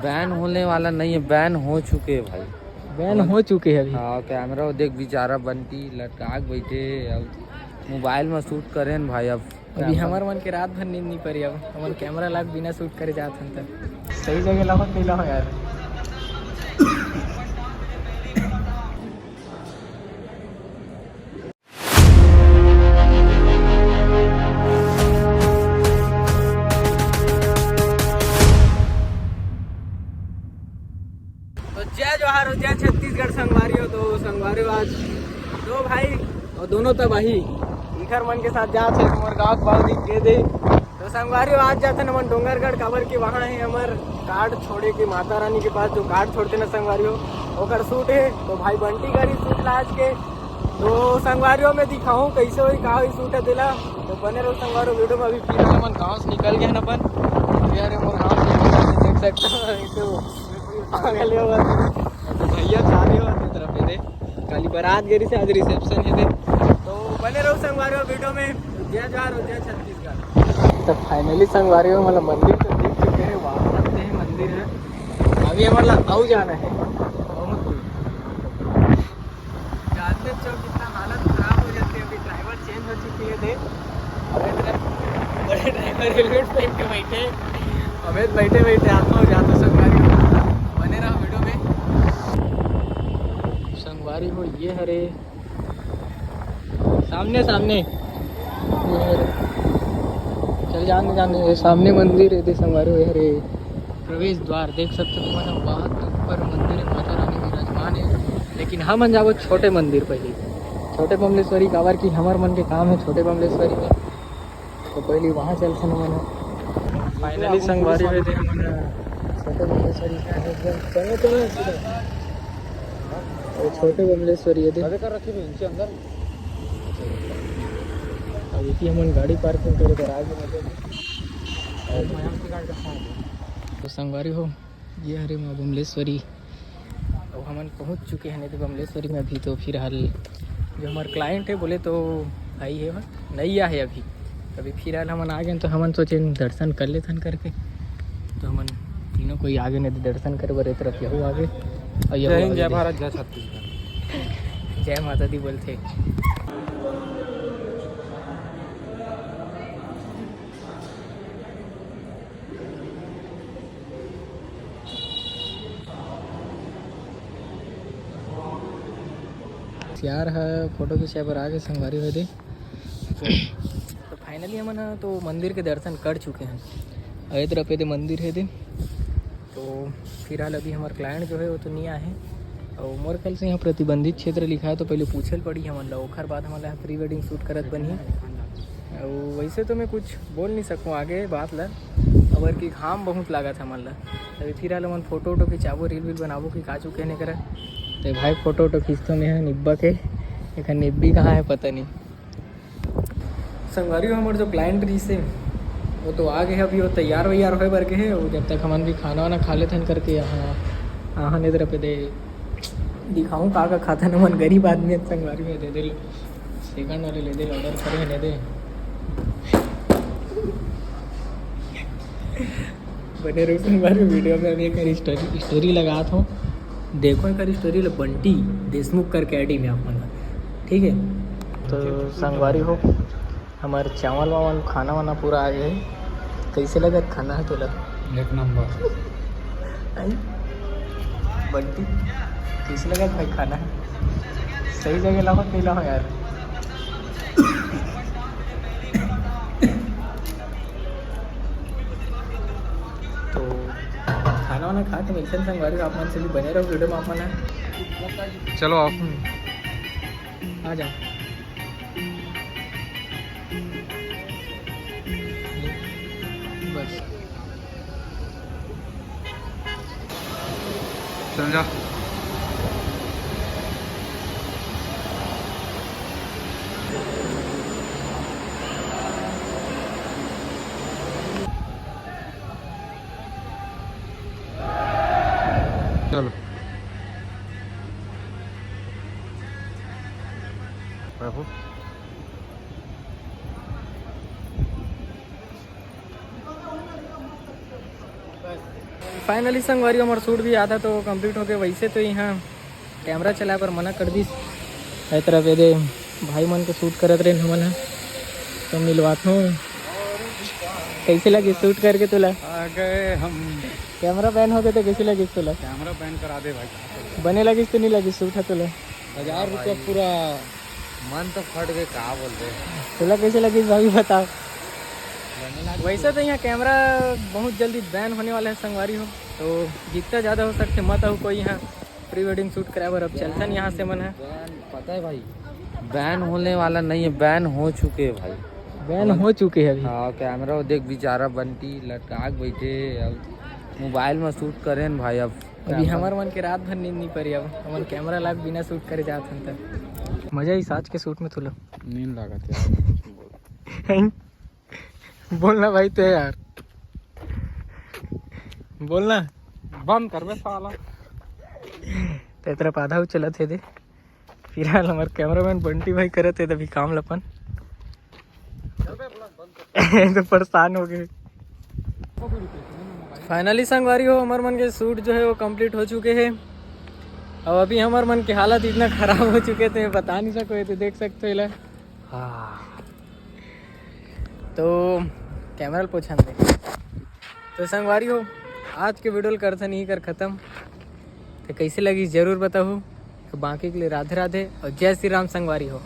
Ban होने वाला नहीं है, बैन हो चुके हैं भाई, बैन हो चुके हैं अभी। हाँ कैमरा देख बेचारा बंटी लटका के बैठे, अब मोबाइल में शूट करें न भाई। अब अभी हमार मन के रात भर नींद नहीं पड़ी, अब हमारे कैमरा लाग बिना शूट करे जात हन तक सही जगह लाओ नहीं लाओ यार। तो जय जोहार हो, जय छत्तीसगढ़ संगवारी हो। तो संगवारी आज दो भाई और दोनों तबाही इखर मन के साथ जात है, हमारे गाँव बाल दिख गए थे। तो संगवारी आज जाते न मन डोंगरगढ़ काबर के वहाँ है हमार कार्ड छोड़े के माता रानी के पास जो कार्ड छोड़ते ना संगवारियों ओकर सूट है। तो भाई बंटी गाड़ी सूट लाज के तो संगवारियों में दिखाऊँ कैसे हुई कहा हुई सूट है दिला। तो बने रहो संगवारियों वीडियो में। अभी फिर मन गाँव से निकल गया ना अपन, यार मोर गाँव से देख सकते हो आगे हुआ तो भैया चारे हुआ तरफ दे काली बारात गिरी से आज रिसेप्शन है दे। तो बने रहो संगवारियों वीडियो में। जय जोहार हो, जय छत्तीसगढ़। तो फाइनली संगवारियों मतलब मंदिर तो देख चुके हैं, वहाँ सकते हैं मंदिर है। अभी हमारा आऊ जाना है बहुत दूर। जानते हो कितना हालत खराब हो जाती है, अभी ड्राइवर चेंज हो चुकी है दे। बड़े ड्राइवर हेलमेट पहन के बैठे, अवैध बैठे बैठे आता हो जाता संगवारी। बने रहो वीडियो में। संगवारी हो ये हरे सामने सामने ये हरे चल जाने सामने मंदिर है दे संगवारी हो। हरे प्रवेश द्वार देख सकते हो तुम, बहुत ऊपर मंदिर है, माता रानी विराजमान है। लेकिन हम जाओ छोटे मंदिर पहले, छोटे बमलेश्वरी कावर की हमार मन के काम है छोटे बमलेश्वरी में। तो पहले वहाँ चलते न मन फाइनली संगवारी में देख छोटे बमलेश्वरी चलो चलो सीधा छोटे बमलेश्वरी है देख कर रखी इनके अंदर। अब इसी हम गाड़ी पार्किंग करे कर आगे तो संगवारी हो ये हरे माँ बमलेश्वरी। अब हम पहुँच चुके हैं नहीं तो बमलेश्वरी में अभी। तो फिलहाल जो हमारे क्लाइंट है बोले तो भाई है वह नैया है अभी फिलहाल हम आ गए तो हम सोचे दर्शन कर लेते करके। तो हम तीनों कोई आगे नहीं दर्शन करे बड़े तरफ यहूँ आगे। और जय भारत जय छत्तीसगढ़। जय माता दी बोलते। यार है फोटो खींचा पर आगे संगवारी हुए थे। तो फाइनली हम ना तो मंदिर के दर्शन कर चुके हैं। अये तरफ पे मंदिर है दे। तो फिलहाल अभी हमारे क्लाइंट जो है वो तो नहीं आए हैं और मोर ख्याल से यहाँ प्रतिबंधित क्षेत्र लिखा है। तो पहले पूछल पड़ी हमारा ओखर बाद हमारे यहाँ प्री वेडिंग शूट करत बनी। और वैसे तो मैं कुछ बोल नहीं सकूँ आगे बात ला, अबर कि घाम बहुत लगा था हमारा। अभी फिलहाल हम फोटो वोटो खिंचाबो रील वील बनाबो कि का चुके नहीं करा। तो भाई फोटो वोटो खींचते में निब्बा के एक निब्बी कहाँ है पता नहीं। संगवारी हमारे जो क्लाइंट रही से वो तो आ गए हैं, अभी वो तैयार वैयार हो बर के है। वो जब तक हम भी खाना वाना खा लेते हैं करके यहाँ नहीं तरफ दे दिखाऊँ का खाता न मन गरीब आदमी है। संगवारी में दे दे सेकंड वाले ले दे ऑर्डर करे ले दे। बने रहो संगवारी वीडियो में। अभी एक स्टोरी लगा था, देखो एक स्टोरी बंटी देशमुख करके आईडी में आप मन ठीक है। तो संगवारी हो हमारे चावल वावल खाना वाना पूरा आ गया है। कैसे लगा खाना है तो लगा एक नंबर। बंटी कैसे लगा भाई खाना है सही जगह लाओ नहीं लाओ यार। तो खाना वाना खा के मिलते हैं संगवारी आप मन से भी बने रहो वीडियो में। आप मन चलो आप आ जाओ। बस चल जा। चलो प्रभु फाइनली संगवारी हमारा शूट भी आधा तो कंप्लीट हो गया। वैसे तो यहाँ कैमरा चलाए पर मना कर दी है तरफ ये भाई मन के शूट करत रहे हमन ह तो मिलवात हूँ। कैसे लगी शूट करके तुला? आ गए हम। कैमरा बैन हो गया तो कैसे लगी तुला? कैमरा बैन करा दे भाई। बने लगी तो नहीं लगी शूट है तुला? 1000 रुपया पूरा मन तो फट गए। कहा बोल रहे तुला कैसे लगी भाई बताओ। वैसे तो यहाँ कैमरा बहुत जल्दी बैन होने वाला है संगवारी हो, तो जितना ज़्यादा हो सकते मत हो कोई यहाँ प्री वेडिंग शूट कराए बर। अब चलता नहीं यहाँ से मन है। बैन पता है भाई, बैन होने वाला नहीं है, बैन हो चुके हैं भाई। बैन हो चुके हैं अभी। हाँ कैमरा देख बेचारा बंटी लटका के बैठे अब मोबाइल में शूट करें न भाई। अब अभी हमारे मन के रात भर नींद नहीं पड़ी। अब हमारे कैमरा लाग बिना शूट करे जाते हैं तक मजा ही साज के शूट में तुला नींद लगा यार। बोलना भाई तो यार, बोलना बंद कर बे साला। तो तरफ आधा हो चला थे दे। फिलहाल हमारे कैमरामैन बंटी भाई करे थे अभी काम लपन तो परेशान हो गए। फाइनली संगवारी हो हमारे मन के शूट जो है वो कंप्लीट हो चुके हैं। अब अभी हमारे मन के हालत इतना खराब हो चुके थे बता नहीं सको तो देख सकते हो। हाँ तो कैमरा पोछा दे। तो संगवारी हो आज के वीडियो करते नहीं कर ख़त्म। तो कैसे लगी ज़रूर बताओ। तो बाकी के लिए राधे राधे और जय श्री राम संगवारी हो।